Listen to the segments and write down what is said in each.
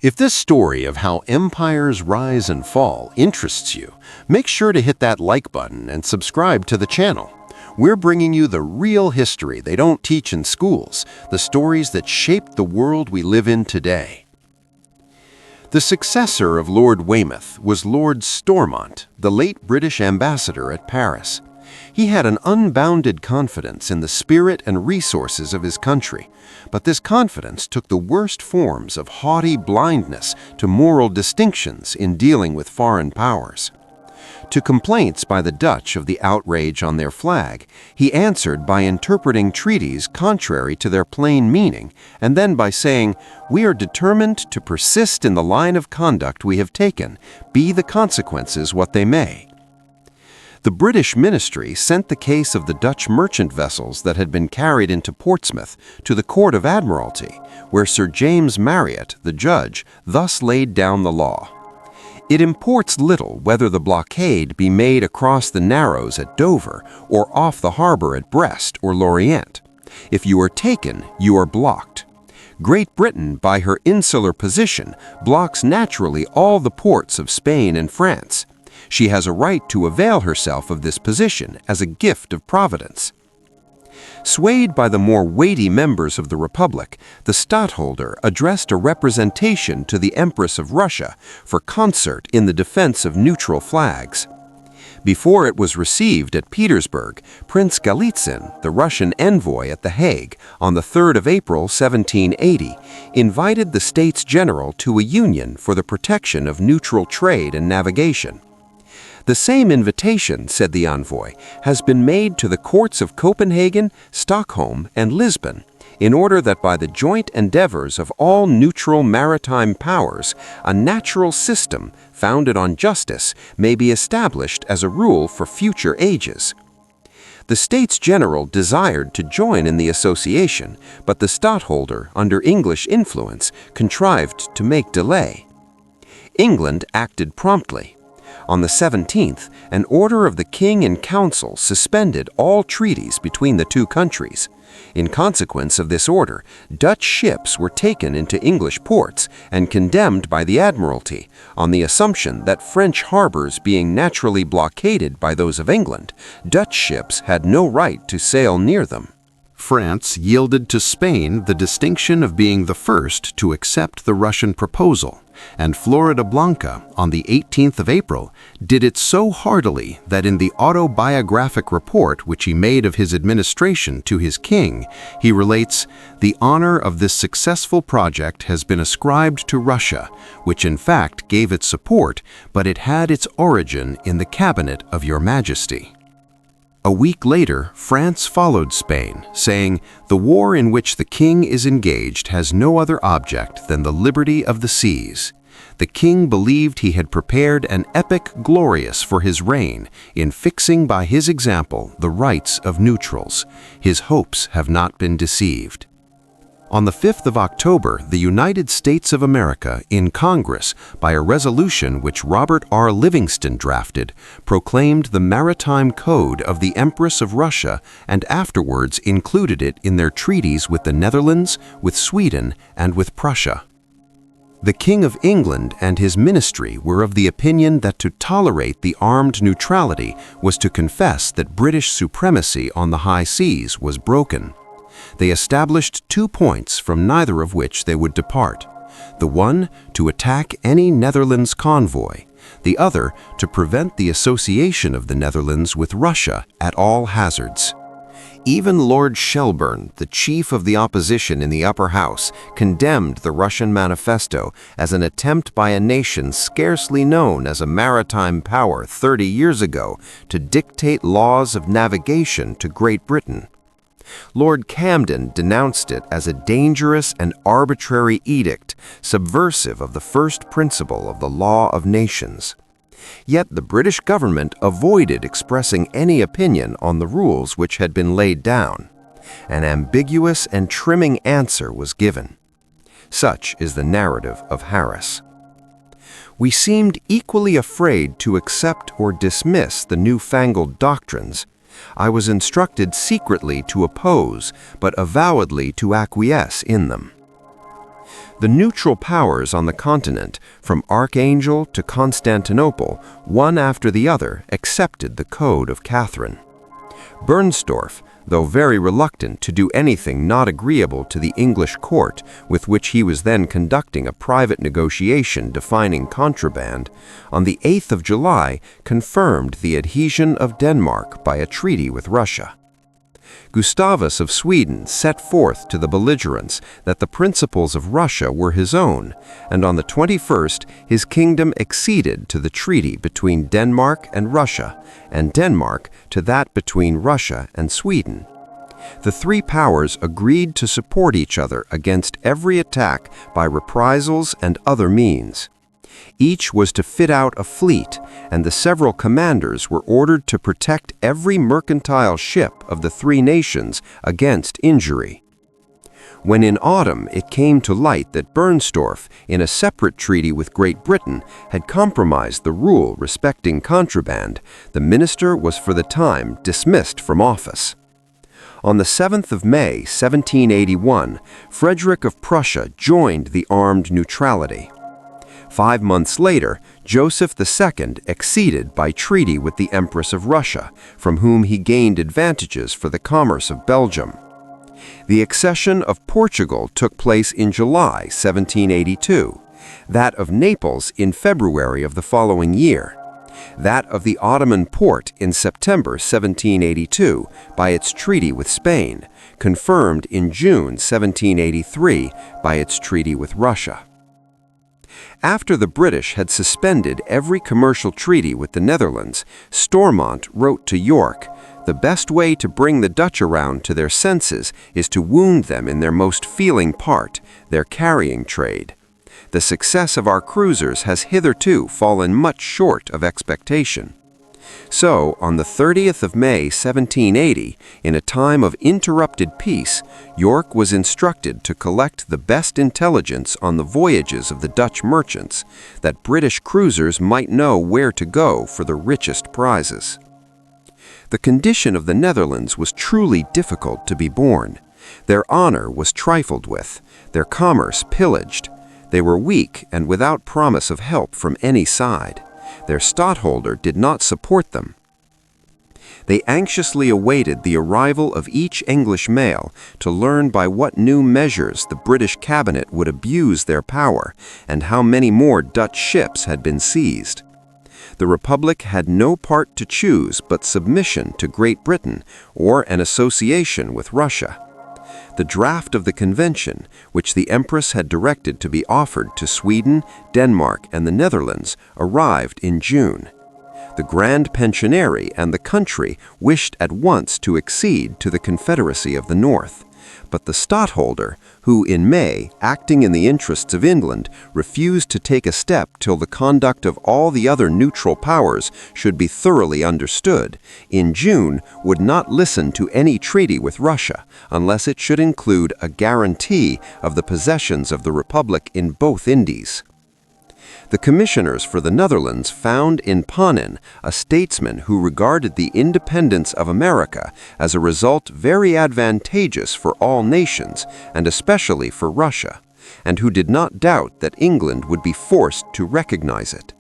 If this story of how empires rise and fall interests you, make sure to hit that like button and subscribe to the channel. We're bringing you the real history they don't teach in schools, the stories that shaped the world we live in today. The successor of Lord Weymouth was Lord Stormont, the late British ambassador at Paris. He had an unbounded confidence in the spirit and resources of his country, but this confidence took the worst forms of haughty blindness to moral distinctions in dealing with foreign powers. To complaints by the Dutch of the outrage on their flag, he answered by interpreting treaties contrary to their plain meaning, and then by saying, "We are determined to persist in the line of conduct we have taken, be the consequences what they may." The British ministry sent the case of the Dutch merchant vessels that had been carried into Portsmouth to the Court of Admiralty, where Sir James Marriott, the judge, thus laid down the law. It imports little whether the blockade be made across the Narrows at Dover or off the harbor at Brest or Lorient. If you are taken, you are blocked. Great Britain, by her insular position, blocks naturally all the ports of Spain and France. She has a right to avail herself of this position as a gift of Providence. Swayed by the more weighty members of the Republic, the Stadtholder addressed a representation to the Empress of Russia for concert in the defense of neutral flags. Before it was received at Petersburg, Prince Galitzin, the Russian envoy at The Hague, on the 3rd of April 1780, invited the States General to a union for the protection of neutral trade and navigation. The same invitation, said the envoy, has been made to the courts of Copenhagen, Stockholm, and Lisbon, in order that by the joint endeavors of all neutral maritime powers, a natural system, founded on justice, may be established as a rule for future ages. The States General desired to join in the association, but the Stadtholder, under English influence, contrived to make delay. England acted promptly. On the 17th, an order of the King in Council suspended all treaties between the two countries. In consequence of this order, Dutch ships were taken into English ports and condemned by the Admiralty, on the assumption that French harbors being naturally blockaded by those of England, Dutch ships had no right to sail near them. France yielded to Spain the distinction of being the first to accept the Russian proposal, and Florida Blanca, on the 18th of April, did it so heartily that in the autobiographic report which he made of his administration to his king, he relates, "The honor of this successful project has been ascribed to Russia, which in fact gave it support, but it had its origin in the cabinet of your Majesty." A week later, France followed Spain, saying, "The war in which the king is engaged has no other object than the liberty of the seas." The king believed he had prepared an epoch glorious for his reign in fixing by his example the rights of neutrals. His hopes have not been deceived. On the 5th of October, the United States of America, in Congress, by a resolution which Robert R. Livingston drafted, proclaimed the Maritime Code of the Empress of Russia and afterwards included it in their treaties with the Netherlands, with Sweden, and with Prussia. The King of England and his ministry were of the opinion that to tolerate the armed neutrality was to confess that British supremacy on the high seas was broken. They established 2 points from neither of which they would depart. The one, to attack any Netherlands convoy. The other, to prevent the association of the Netherlands with Russia at all hazards. Even Lord Shelburne, the chief of the opposition in the Upper House, condemned the Russian manifesto as an attempt by a nation scarcely known as a maritime power 30 years ago to dictate laws of navigation to Great Britain. Lord Camden denounced it as a dangerous and arbitrary edict, subversive of the first principle of the law of nations. Yet the British government avoided expressing any opinion on the rules which had been laid down. An ambiguous and trimming answer was given. Such is the narrative of Harris. We seemed equally afraid to accept or dismiss the newfangled doctrines. I was instructed secretly to oppose, but avowedly to acquiesce in them. The neutral powers on the continent, from Archangel to Constantinople, one after the other, accepted the Code of Catherine. Bernstorff, though very reluctant to do anything not agreeable to the English court, with which he was then conducting a private negotiation defining contraband, on the 8th of July confirmed the adhesion of Denmark by a treaty with Russia. Gustavus of Sweden set forth to the belligerents that the principles of Russia were his own, and on the 21st his kingdom acceded to the treaty between Denmark and Russia, and Denmark to that between Russia and Sweden. The three powers agreed to support each other against every attack by reprisals and other means. Each was to fit out a fleet, and the several commanders were ordered to protect every mercantile ship of the three nations against injury. When in autumn it came to light that Bernstorff, in a separate treaty with Great Britain, had compromised the rule respecting contraband, the minister was for the time dismissed from office. On the 7th of May, 1781, Frederick of Prussia joined the armed neutrality. 5 months later, Joseph II acceded by treaty with the Empress of Russia, from whom he gained advantages for the commerce of Belgium. The accession of Portugal took place in July 1782, that of Naples in February of the following year, that of the Ottoman Porte in September 1782 by its treaty with Spain, confirmed in June 1783 by its treaty with Russia. After the British had suspended every commercial treaty with the Netherlands, Stormont wrote to York, "The best way to bring the Dutch around to their senses is to wound them in their most feeling part, their carrying trade. The success of our cruisers has hitherto fallen much short of expectation." So, on the 30th of May, 1780, in a time of interrupted peace, York was instructed to collect the best intelligence on the voyages of the Dutch merchants, that British cruisers might know where to go for the richest prizes. The condition of the Netherlands was truly difficult to be borne. Their honor was trifled with, their commerce pillaged. They were weak and without promise of help from any side. Their stadtholder did not support them. They anxiously awaited the arrival of each English mail to learn by what new measures the British cabinet would abuse their power and how many more Dutch ships had been seized. The Republic had no part to choose but submission to Great Britain or an association with Russia. The draft of the convention, which the Empress had directed to be offered to Sweden, Denmark, and the Netherlands, arrived in June. The Grand Pensionary and the country wished at once to accede to the Confederacy of the North, but the stadtholder, who in May, acting in the interests of England, refused to take a step till the conduct of all the other neutral powers should be thoroughly understood, in June would not listen to any treaty with Russia unless it should include a guarantee of the possessions of the Republic in both Indies. The commissioners for the Netherlands found in Panin a statesman who regarded the independence of America as a result very advantageous for all nations, and especially for Russia, and who did not doubt that England would be forced to recognize it.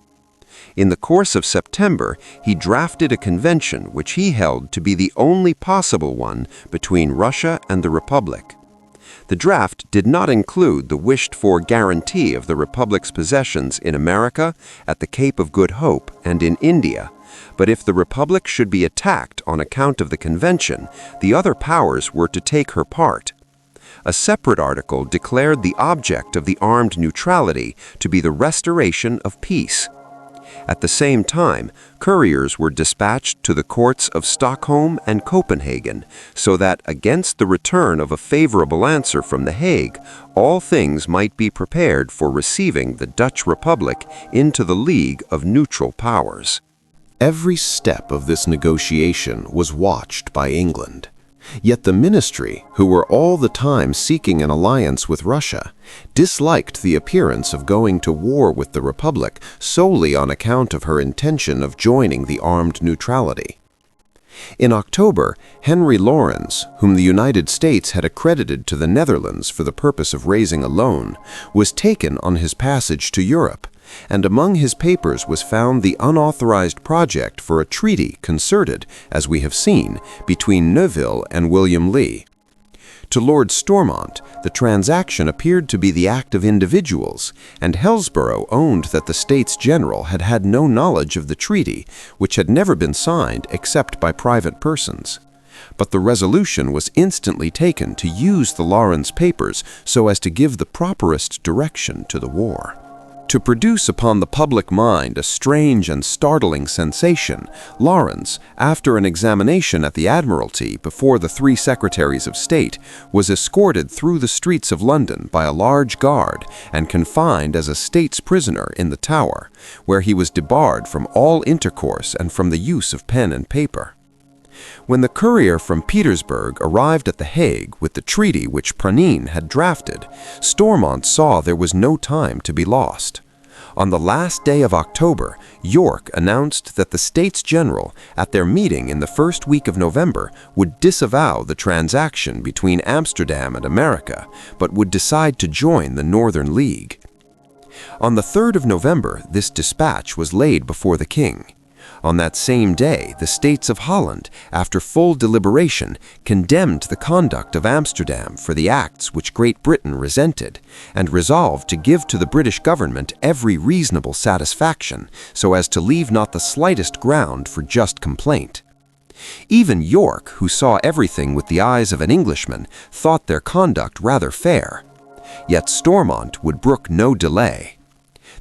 In the course of September, he drafted a convention which he held to be the only possible one between Russia and the Republic. The draft did not include the wished-for guarantee of the Republic's possessions in America, at the Cape of Good Hope, and in India, but if the Republic should be attacked on account of the convention, the other powers were to take her part. A separate article declared the object of the armed neutrality to be the restoration of peace. At the same time, couriers were dispatched to the courts of Stockholm and Copenhagen, so that, against the return of a favorable answer from The Hague, all things might be prepared for receiving the Dutch Republic into the League of Neutral Powers. Every step of this negotiation was watched by England. Yet the ministry, who were all the time seeking an alliance with Russia, disliked the appearance of going to war with the Republic solely on account of her intention of joining the armed neutrality. In October, Henry Lawrence, whom the United States had accredited to the Netherlands for the purpose of raising a loan, was taken on his passage to Europe, and among his papers was found the unauthorized project for a treaty concerted, as we have seen, between Neuville and William Lee. To Lord Stormont, the transaction appeared to be the act of individuals, and Hillsborough owned that the States General had had no knowledge of the treaty, which had never been signed except by private persons. But the resolution was instantly taken to use the Lawrence papers so as to give the properest direction to the war. To produce upon the public mind a strange and startling sensation, Lawrence, after an examination at the Admiralty before the 3 Secretaries of State, was escorted through the streets of London by a large guard and confined as a state's prisoner in the Tower, where he was debarred from all intercourse and from the use of pen and paper. When the courier from Petersburg arrived at The Hague with the treaty which Pranine had drafted, Stormont saw there was no time to be lost. On the last day of October, York announced that the States General, at their meeting in the first week of November, would disavow the transaction between Amsterdam and America, but would decide to join the Northern League. On the 3rd of November, this dispatch was laid before the king. On that same day, the States of Holland, after full deliberation, condemned the conduct of Amsterdam for the acts which Great Britain resented, and resolved to give to the British government every reasonable satisfaction, so as to leave not the slightest ground for just complaint. Even York, who saw everything with the eyes of an Englishman, thought their conduct rather fair. Yet Stormont would brook no delay.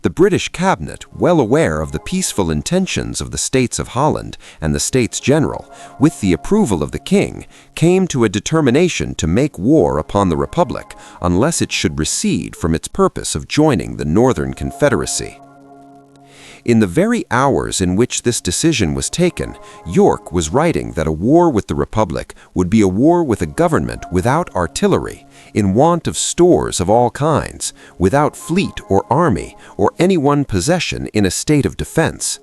The British cabinet, well aware of the peaceful intentions of the States of Holland and the States General, with the approval of the king, came to a determination to make war upon the Republic unless it should recede from its purpose of joining the Northern Confederacy. In the very hours in which this decision was taken, York was writing that a war with the Republic would be a war with a government without artillery, in want of stores of all kinds, without fleet or army, or any one possession in a state of defense.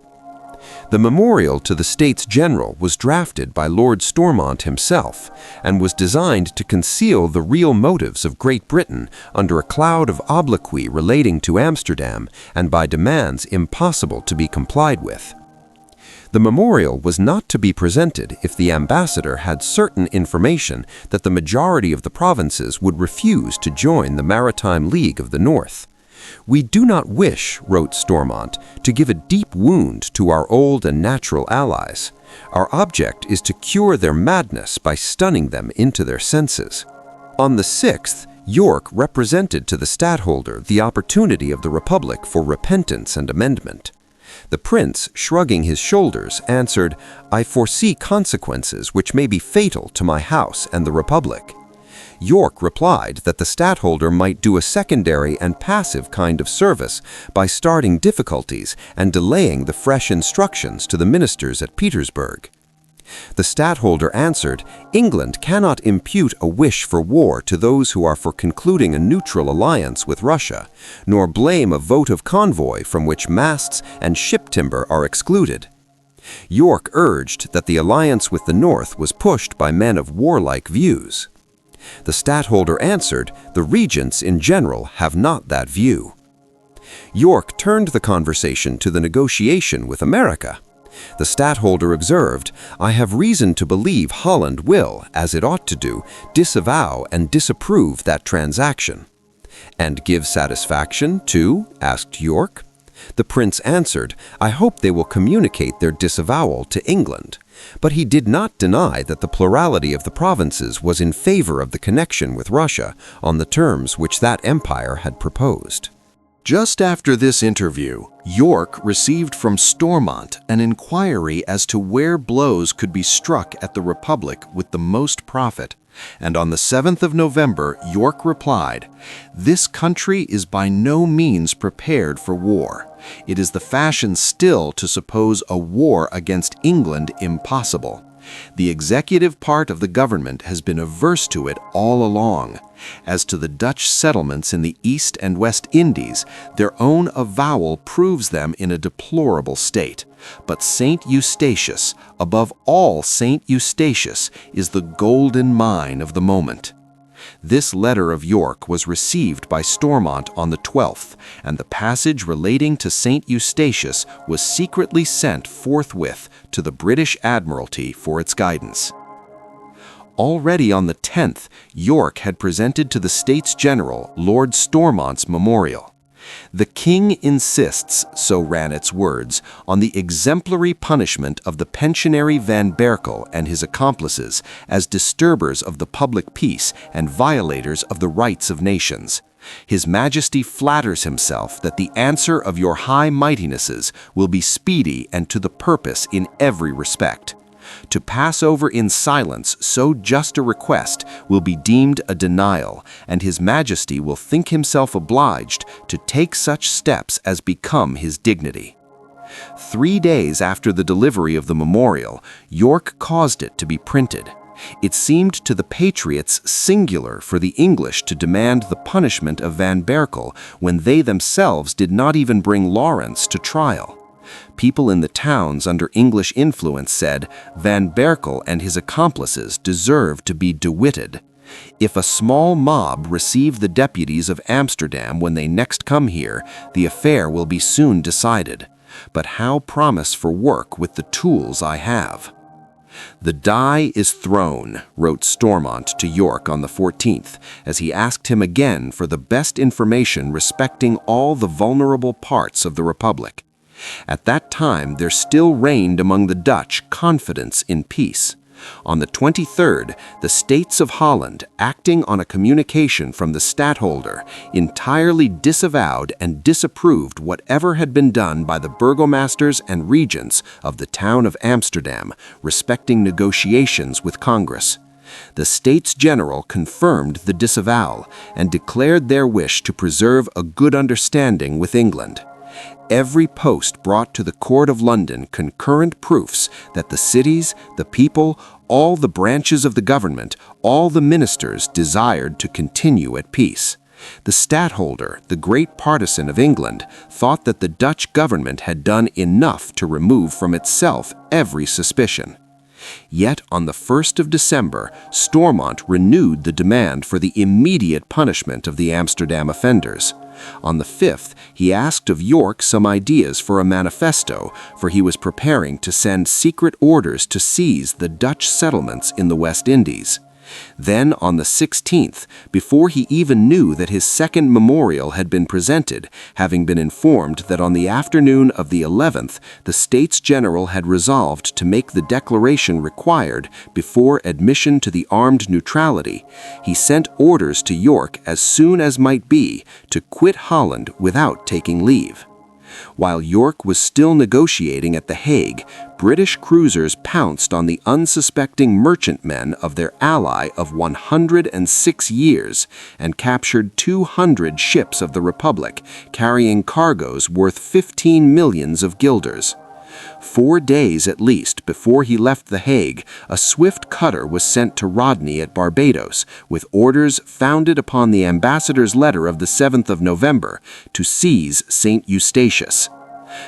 The memorial to the States General was drafted by Lord Stormont himself, and was designed to conceal the real motives of Great Britain under a cloud of obloquy relating to Amsterdam and by demands impossible to be complied with. The memorial was not to be presented if the ambassador had certain information that the majority of the provinces would refuse to join the Maritime League of the North. "We do not wish," wrote Stormont, "to give a deep wound to our old and natural allies. Our object is to cure their madness by stunning them into their senses." On the 6th, York represented to the stadtholder the opportunity of the Republic for repentance and amendment. The prince, shrugging his shoulders, answered, "I foresee consequences which may be fatal to my house and the Republic." York replied that the stadtholder might do a secondary and passive kind of service by starting difficulties and delaying the fresh instructions to the ministers at Petersburg. The stadtholder answered, "England cannot impute a wish for war to those who are for concluding a neutral alliance with Russia, nor blame a votive convoy from which masts and ship timber are excluded." York urged that the alliance with the North was pushed by men of warlike views. The stadtholder answered, "The regents in general have not that view." York turned the conversation to the negotiation with America. The stadtholder observed, "I have reason to believe Holland will, as it ought to do, disavow and disapprove that transaction." "And give satisfaction, too?" asked York. The prince answered, "I hope they will communicate their disavowal to England." But he did not deny that the plurality of the provinces was in favor of the connection with Russia on the terms which that empire had proposed. Just after this interview, York received from Stormont an inquiry as to where blows could be struck at the Republic with the most profit, and on the 7th of November, York replied, "This country is by no means prepared for war. It is the fashion still to suppose a war against England impossible. The executive part of the government has been averse to it all along. As to the Dutch settlements in the East and West Indies, their own avowal proves them in a deplorable state. But Saint Eustatius, above all Saint Eustatius, is the golden mine of the moment. This letter of York was received by Stormont on the 12th, and the passage relating to Saint Eustatius was secretly sent forthwith to the British Admiralty for its guidance. Already on the 10th, York had presented to the States General Lord Stormont's memorial. The king insists, so ran its words, on the exemplary punishment of the pensionary Van Berkel and his accomplices as disturbers of the public peace and violators of the rights of nations. His Majesty flatters himself that the answer of your high mightinesses will be speedy and to the purpose in every respect. To pass over in silence so just a request will be deemed a denial, and His Majesty will think himself obliged to take such steps as become his dignity. 3 days after the delivery of the memorial, York caused it to be printed. It seemed to the patriots singular for the English to demand the punishment of Van Berkel when they themselves did not even bring Lawrence to trial. People in the towns under English influence said Van Berkel and his accomplices deserved to be de-witted. If a small mob receive the deputies of Amsterdam when they next come here, the affair will be soon decided. But how promise for work with the tools I have? The die is thrown, wrote Stormont to York on the 14th, as he asked him again for the best information respecting all the vulnerable parts of the Republic. At that time there still reigned among the Dutch confidence in peace. On the 23rd, the States of Holland, acting on a communication from the stadtholder, entirely disavowed and disapproved whatever had been done by the burgomasters and regents of the town of Amsterdam respecting negotiations with Congress. The States General confirmed the disavowal and declared their wish to preserve a good understanding with England. Every post brought to the Court of London concurrent proofs that the cities, the people, all the branches of the government, all the ministers desired to continue at peace. The stadtholder, the great partisan of England, thought that the Dutch government had done enough to remove from itself every suspicion. Yet on the 1st of December, Stormont renewed the demand for the immediate punishment of the Amsterdam offenders. On the 5th, he asked of York some ideas for a manifesto, for he was preparing to send secret orders to seize the Dutch settlements in the West Indies. Then, on the 16th, before he even knew that his second memorial had been presented, having been informed that on the afternoon of the 11th, the States General had resolved to make the declaration required before admission to the armed neutrality, he sent orders to York as soon as might be to quit Holland without taking leave. While York was still negotiating at The Hague, British cruisers pounced on the unsuspecting merchantmen of their ally of 106 years and captured 200 ships of the Republic, carrying cargoes worth 15 millions of guilders. 4 days at least before he left The Hague, a swift cutter was sent to Rodney at Barbados with orders founded upon the ambassador's letter of the 7th of November to seize St. Eustatius.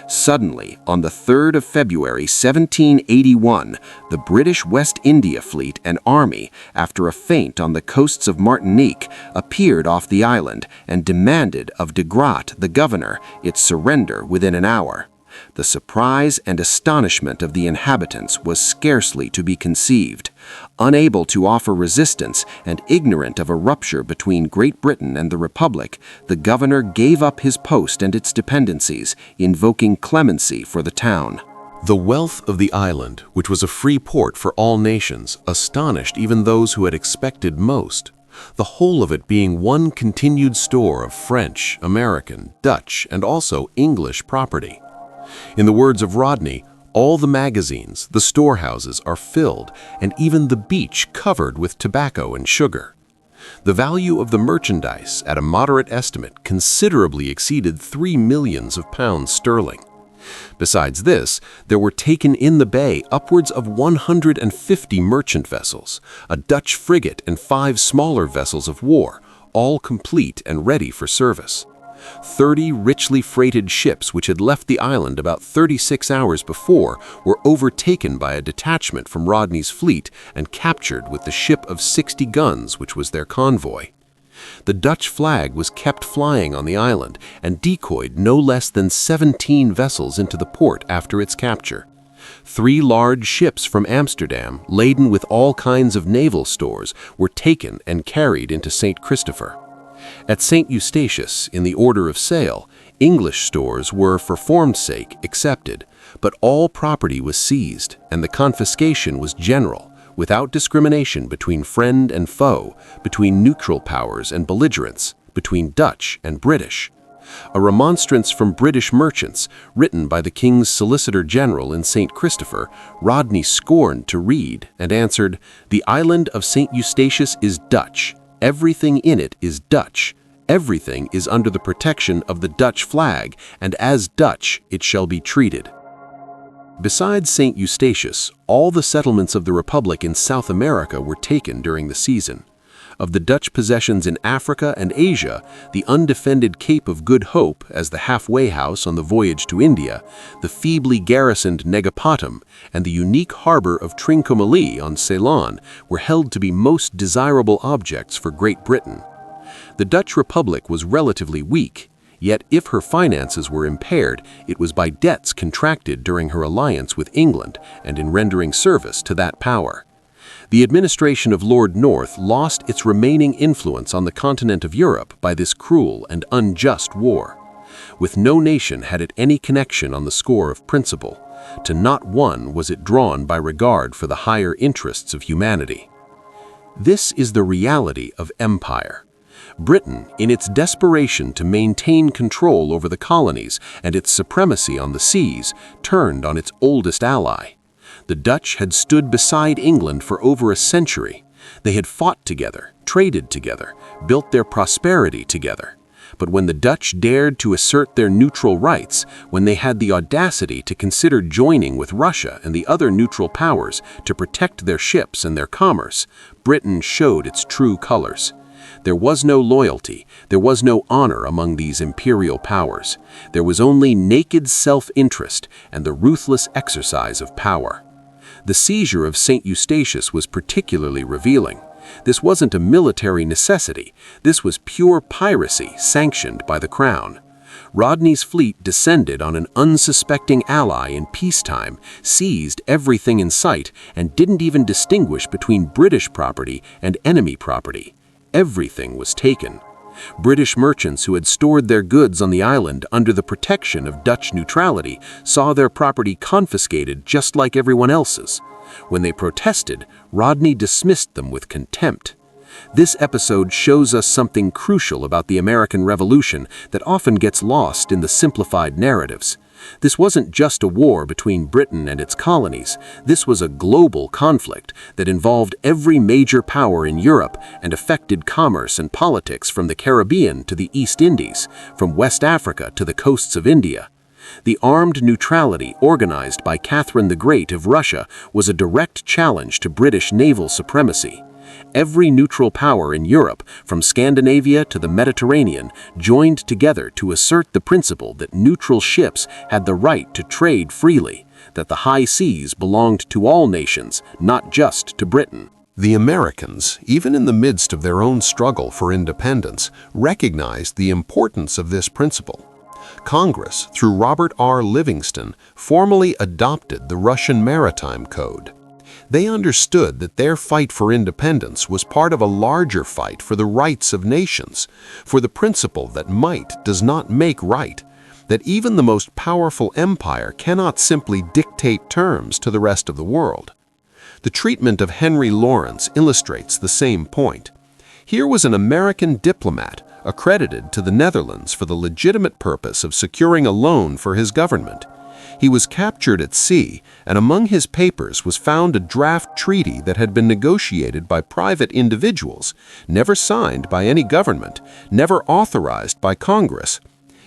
Suddenly, on the 3rd of February 1781, the British West India Fleet and Army, after a feint on the coasts of Martinique, appeared off the island and demanded of de Graat, the governor, its surrender within an hour. The surprise and astonishment of the inhabitants was scarcely to be conceived. Unable to offer resistance and ignorant of a rupture between Great Britain and the Republic, the governor gave up his post and its dependencies, invoking clemency for the town. The wealth of the island, which was a free port for all nations, astonished even those who had expected most. The whole of it being one continued store of French, American, Dutch, and also English property. In the words of Rodney, all the magazines, the storehouses are filled, and even the beach covered with tobacco and sugar. The value of the merchandise, at a moderate estimate, considerably exceeded 3 millions of pounds sterling. Besides this, there were taken in the bay upwards of 150 merchant vessels, a Dutch frigate and 5 smaller vessels of war, all complete and ready for service. 30 richly freighted ships which had left the island about 36 hours before were overtaken by a detachment from Rodney's fleet and captured with the ship of 60 guns which was their convoy. The Dutch flag was kept flying on the island and decoyed no less than 17 vessels into the port after its capture. 3 large ships from Amsterdam, laden with all kinds of naval stores, were taken and carried into St. Christopher. At St. Eustatius, in the order of sale, English stores were, for form's sake, accepted, but all property was seized, and the confiscation was general, without discrimination between friend and foe, between neutral powers and belligerents, between Dutch and British. A remonstrance from British merchants, written by the King's Solicitor General in St. Christopher, Rodney scorned to read and answered, "The island of St. Eustatius is Dutch. Everything in it is Dutch. Everything is under the protection of the Dutch flag, and as Dutch it shall be treated." Besides St. Eustatius, all the settlements of the Republic in South America were taken during the season. Of the Dutch possessions in Africa and Asia, the undefended Cape of Good Hope as the halfway house on the voyage to India, the feebly garrisoned Negapatam, and the unique harbor of Trincomalee on Ceylon were held to be most desirable objects for Great Britain. The Dutch Republic was relatively weak, yet if her finances were impaired, it was by debts contracted during her alliance with England and in rendering service to that power. The administration of Lord North lost its remaining influence on the continent of Europe by this cruel and unjust war. With no nation had it any connection on the score of principle. To not one was it drawn by regard for the higher interests of humanity. This is the reality of empire. Britain, in its desperation to maintain control over the colonies and its supremacy on the seas, turned on its oldest ally. The Dutch had stood beside England for over a century. They had fought together, traded together, built their prosperity together. But when the Dutch dared to assert their neutral rights, when they had the audacity to consider joining with Russia and the other neutral powers to protect their ships and their commerce, Britain showed its true colors. There was no loyalty, there was no honor among these imperial powers. There was only naked self-interest and the ruthless exercise of power. The seizure of St. Eustatius was particularly revealing. This wasn't a military necessity. This was pure piracy sanctioned by the Crown. Rodney's fleet descended on an unsuspecting ally in peacetime, seized everything in sight, and didn't even distinguish between British property and enemy property. Everything was taken. British merchants who had stored their goods on the island under the protection of Dutch neutrality saw their property confiscated just like everyone else's. When they protested, Rodney dismissed them with contempt. This episode shows us something crucial about the American Revolution that often gets lost in the simplified narratives. This wasn't just a war between Britain and its colonies. This was a global conflict that involved every major power in Europe and affected commerce and politics from the Caribbean to the East Indies, from West Africa to the coasts of India. The armed neutrality organized by Catherine the Great of Russia was a direct challenge to British naval supremacy. Every neutral power in Europe, from Scandinavia to the Mediterranean, joined together to assert the principle that neutral ships had the right to trade freely, that the high seas belonged to all nations, not just to Britain. The Americans, even in the midst of their own struggle for independence, recognized the importance of this principle. Congress, through Robert R. Livingston, formally adopted the Russian Maritime Code. They understood that their fight for independence was part of a larger fight for the rights of nations, for the principle that might does not make right, that even the most powerful empire cannot simply dictate terms to the rest of the world. The treatment of Henry Lawrence illustrates the same point. Here was an American diplomat accredited to the Netherlands for the legitimate purpose of securing a loan for his government. He was captured at sea, and among his papers was found a draft treaty that had been negotiated by private individuals, never signed by any government, never authorized by Congress.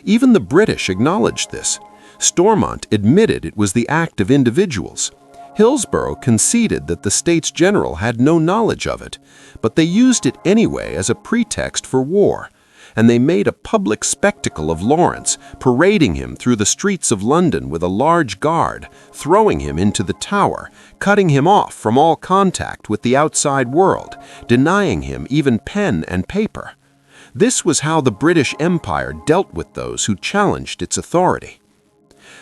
Even the British acknowledged this. Stormont admitted it was the act of individuals. Hillsborough conceded that the States General had no knowledge of it, but they used it anyway as a pretext for war. and they made a public spectacle of Lawrence, parading him through the streets of London with a large guard, throwing him into the Tower, cutting him off from all contact with the outside world, denying him even pen and paper. This was how the British Empire dealt with those who challenged its authority.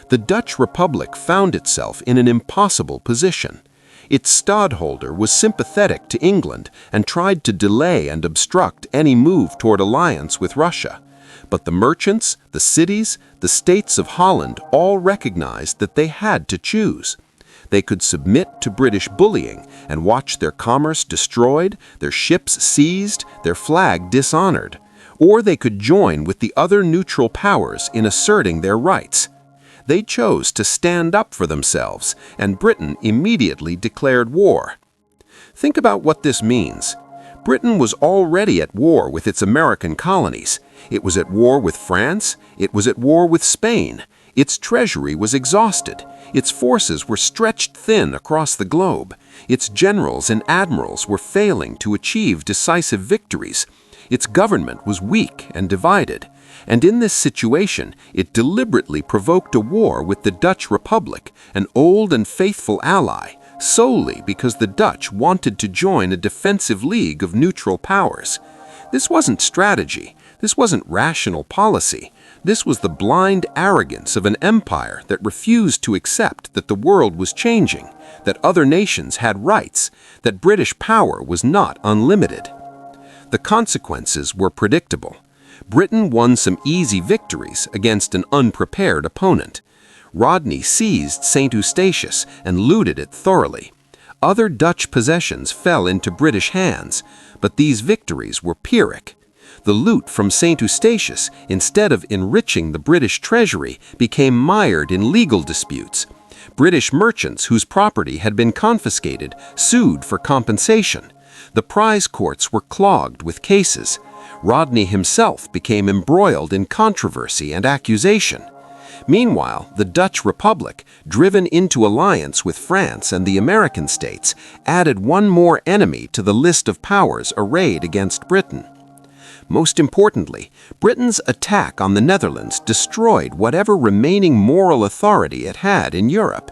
The Dutch Republic found itself in an impossible position. Its stadholder was sympathetic to England and tried to delay and obstruct any move toward alliance with Russia. But the merchants, the cities, the states of Holland all recognized that they had to choose. They could submit to British bullying and watch their commerce destroyed, their ships seized, their flag dishonored. Or they could join with the other neutral powers in asserting their rights. They chose to stand up for themselves, and Britain immediately declared war. Think about what this means. Britain was already at war with its American colonies. It was at war with France. It was at war with Spain. Its treasury was exhausted. Its forces were stretched thin across the globe. Its generals and admirals were failing to achieve decisive victories. Its government was weak and divided. And in this situation, it deliberately provoked a war with the Dutch Republic, an old and faithful ally, solely because the Dutch wanted to join a defensive league of neutral powers. This wasn't strategy. This wasn't rational policy. This was the blind arrogance of an empire that refused to accept that the world was changing, that other nations had rights, that British power was not unlimited. The consequences were predictable. Britain won some easy victories against an unprepared opponent. Rodney seized St. Eustatius and looted it thoroughly. Other Dutch possessions fell into British hands, but these victories were Pyrrhic. The loot from St. Eustatius, instead of enriching the British treasury, became mired in legal disputes. British merchants whose property had been confiscated sued for compensation. The prize courts were clogged with cases. Rodney himself became embroiled in controversy and accusation. Meanwhile, the Dutch Republic, driven into alliance with France and the American states, added one more enemy to the list of powers arrayed against Britain. Most importantly, Britain's attack on the Netherlands destroyed whatever remaining moral authority it had in Europe.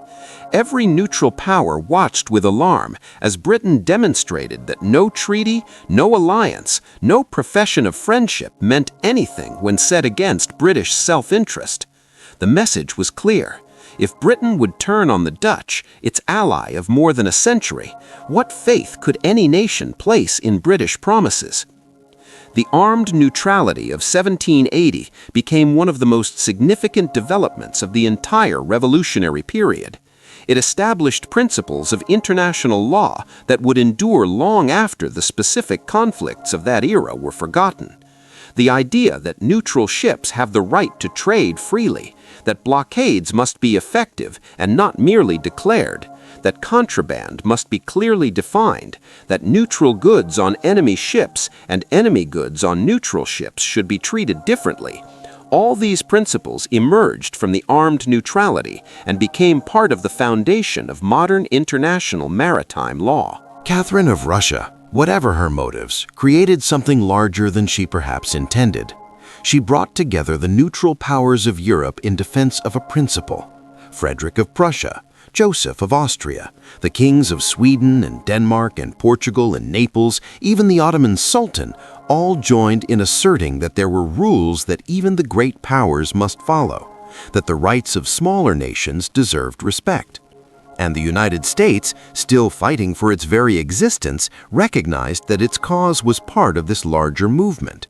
Every neutral power watched with alarm as Britain demonstrated that no treaty, no alliance, no profession of friendship meant anything when set against British self-interest. The message was clear. If Britain would turn on the Dutch, its ally of more than a century, what faith could any nation place in British promises? The armed neutrality of 1780 became one of the most significant developments of the entire revolutionary period. It established principles of international law that would endure long after the specific conflicts of that era were forgotten. The idea that neutral ships have the right to trade freely, that blockades must be effective and not merely declared, that contraband must be clearly defined, that neutral goods on enemy ships and enemy goods on neutral ships should be treated differently. All these principles emerged from the armed neutrality and became part of the foundation of modern international maritime law. Catherine of Russia, whatever her motives, created something larger than she perhaps intended. She brought together the neutral powers of Europe in defense of a principle. Frederick of Prussia, Joseph of Austria, the kings of Sweden and Denmark and Portugal and Naples, even the Ottoman Sultan, all joined in asserting that there were rules that even the great powers must follow, that the rights of smaller nations deserved respect. And the United States, still fighting for its very existence, recognized that its cause was part of this larger movement.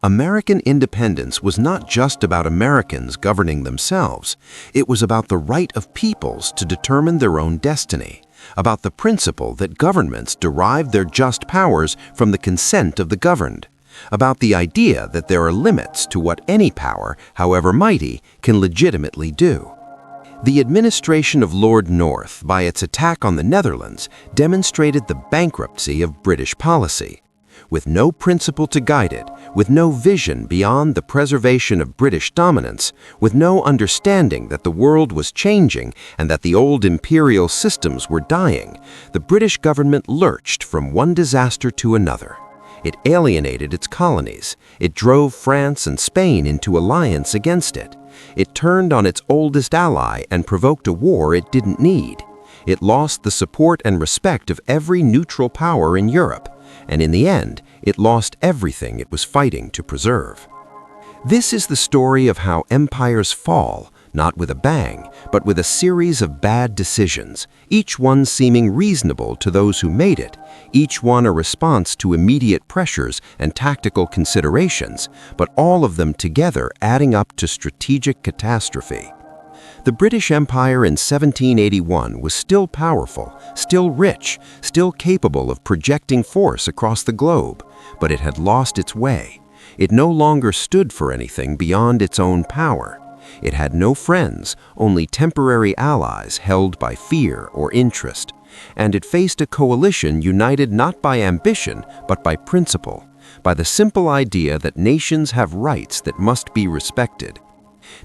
American independence was not just about Americans governing themselves. It was about the right of peoples to determine their own destiny, about the principle that governments derive their just powers from the consent of the governed, about the idea that there are limits to what any power, however mighty, can legitimately do. The administration of Lord North, by its attack on the Netherlands, demonstrated the bankruptcy of British policy. With no principle to guide it, with no vision beyond the preservation of British dominance, with no understanding that the world was changing and that the old imperial systems were dying, the British government lurched from one disaster to another. It alienated its colonies. It drove France and Spain into alliance against it. It turned on its oldest ally and provoked a war it didn't need. It lost the support and respect of every neutral power in Europe, and in the end, it lost everything it was fighting to preserve. This is the story of how empires fall, not with a bang, but with a series of bad decisions, each one seeming reasonable to those who made it, each one a response to immediate pressures and tactical considerations, but all of them together adding up to strategic catastrophe. The British Empire in 1781 was still powerful, still rich, still capable of projecting force across the globe, but it had lost its way. It no longer stood for anything beyond its own power. It had no friends, only temporary allies held by fear or interest. And it faced a coalition united not by ambition, but by principle, by the simple idea that nations have rights that must be respected.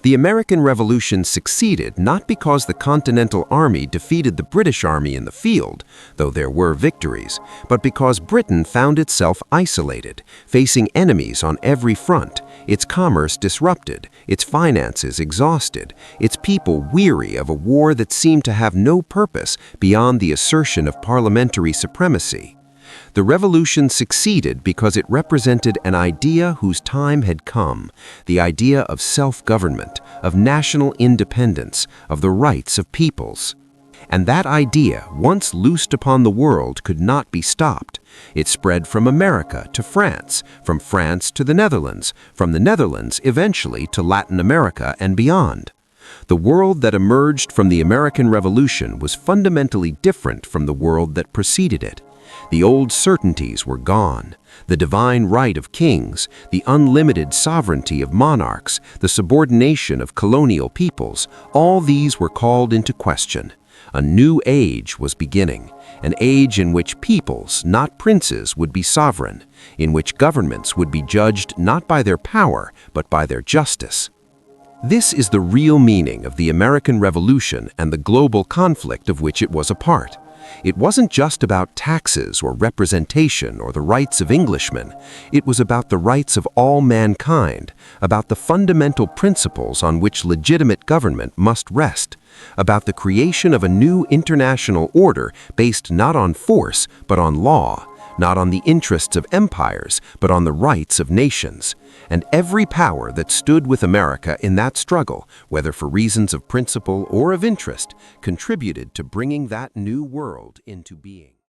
The American Revolution succeeded not because the Continental Army defeated the British Army in the field, though there were victories, but because Britain found itself isolated, facing enemies on every front, its commerce disrupted, its finances exhausted, its people weary of a war that seemed to have no purpose beyond the assertion of parliamentary supremacy. The revolution succeeded because it represented an idea whose time had come, the idea of self-government, of national independence, of the rights of peoples. And that idea, once loosed upon the world, could not be stopped. It spread from America to France, from France to the Netherlands, from the Netherlands eventually to Latin America and beyond. The world that emerged from the American Revolution was fundamentally different from the world that preceded it. The old certainties were gone. The divine right of kings, the unlimited sovereignty of monarchs, the subordination of colonial peoples, all these were called into question. A new age was beginning, an age in which peoples, not princes, would be sovereign, in which governments would be judged not by their power, but by their justice. This is the real meaning of the American Revolution and the global conflict of which it was a part. It wasn't just about taxes or representation or the rights of Englishmen. It was about the rights of all mankind, about the fundamental principles on which legitimate government must rest, about the creation of a new international order based not on force but on law, not on the interests of empires but on the rights of nations. And every power that stood with America in that struggle, whether for reasons of principle or of interest, contributed to bringing that new world into being.